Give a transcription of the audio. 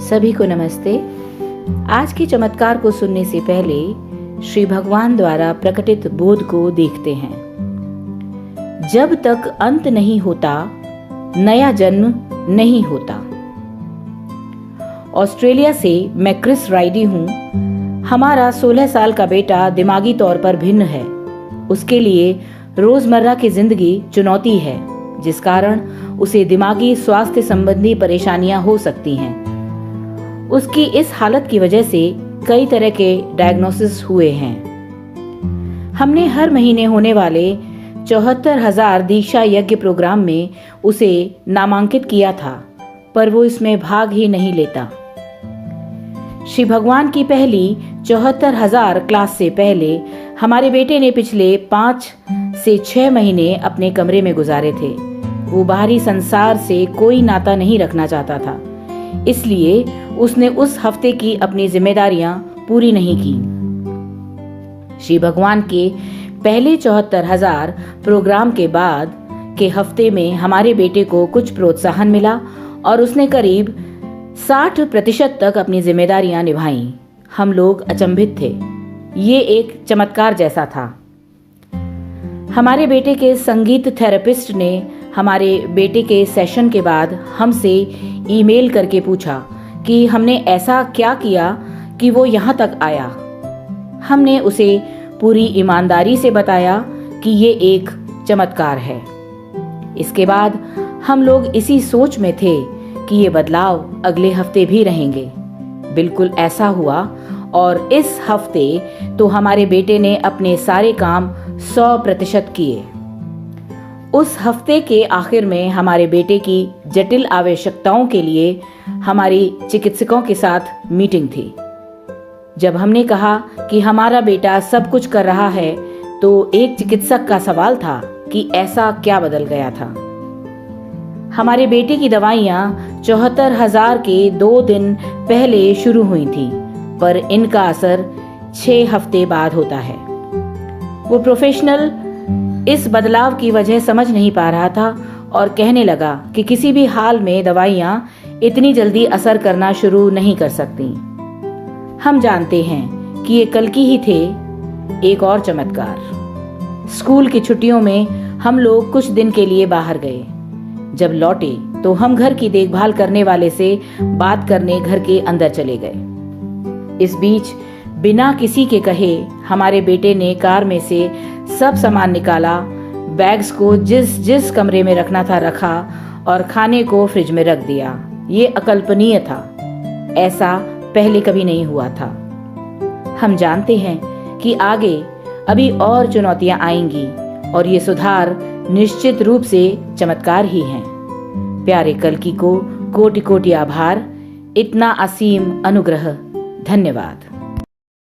सभी को नमस्ते। आज के चमत्कार को सुनने से पहले श्री भगवान द्वारा प्रकटित बोध को देखते हैं। जब तक अंत नहीं होता, नया जन्म नहीं होता। ऑस्ट्रेलिया से मैं क्रिस राइडी हूं। हमारा 16 साल का बेटा दिमागी तौर पर भिन्न है। उसके लिए रोजमर्रा की जिंदगी चुनौती है, जिस कारण उसे दिमागी स्वास्थ्य संबंधी परेशानियां हो सकती हैं। उसकी इस हालत की वजह से कई तरह के डायग्नोसिस हुए हैं। हमने हर महीने होने वाले 74,000 दीक्षा यज्ञ प्रोग्राम में उसे नामांकित किया था, पर वो इसमें भाग ही नहीं लेता। श्री भगवान की पहली 74,000 क्लास से पहले हमारे बेटे ने पिछले 5 से 6 महीने अपने कमरे में गुजारे थे। वो बाहरी संसार से कोई नाता नहीं रखना चाहता था, इसलिए उसने उस हफ्ते की अपनी जिम्मेदारियां पूरी नहीं की। श्री भगवान के पहले 74,000 प्रोग्राम के बाद के हफ्ते में हमारे बेटे को कुछ प्रोत्साहन मिला और उसने करीब 60% तक अपनी जिम्मेदारियां निभाईं। हम लोग अचंभित थे। ये एक चमत्कार जैसा था। हमारे बेटे के संगीत थेरेपिस्ट ने हमारे बेटे के सेशन के बाद हमसे ईमेल करके पूछा कि हमने ऐसा क्या किया कि वो यहाँ तक आया। हमने उसे पूरी ईमानदारी से बताया कि ये एक चमत्कार है। इसके बाद हम लोग इसी सोच में थे कि ये बदलाव अगले हफ्ते भी रहेंगे। बिल्कुल ऐसा हुआ और इस हफ्ते तो हमारे बेटे ने अपने सारे काम 100% किए। उस हफ्ते के आखिर में हमारे बेटे की जटिल आवश्यकताओं के लिए हमारी चिकित्सकों के साथ मीटिंग थी। जब हमने कहा कि हमारा बेटा सब कुछ कर रहा है, तो एक चिकित्सक का सवाल था कि ऐसा क्या बदल गया था। हमारे बेटे की दवाइयां 74,000 के 2 दिन पहले शुरू हुई थी, पर इनका असर 6 हफ्ते बाद होता है। वो प्रोफेशनल इस बदलाव की वजह समझ नहीं पा रहा था और कहने लगा कि किसी भी हाल में दवाइयां इतनी जल्दी असर करना शुरू नहीं कर सकती। हम जानते हैं कि ये कल की ही थे। एक और चमत्कार। स्कूल की छुट्टियों में हम लोग कुछ दिन के लिए बाहर गए। जब लौटे तो हम घर की देखभाल करने वाले से बात करने घर के अंदर चले गए। इस बीच बिना किसी के कहे हमारे बेटे ने कार में से सब सामान निकाला, बैग्स को जिस जिस कमरे में रखना था रखा और खाने को फ्रिज में रख दिया। ये अकल्पनीय था। ऐसा पहले कभी नहीं हुआ था। हम जानते हैं कि आगे अभी और चुनौतियां आएंगी और ये सुधार निश्चित रूप से चमत्कार ही हैं। प्यारे कल्की को कोटि कोटि आभार। इतना असीम अनुग्रह। धन्यवाद।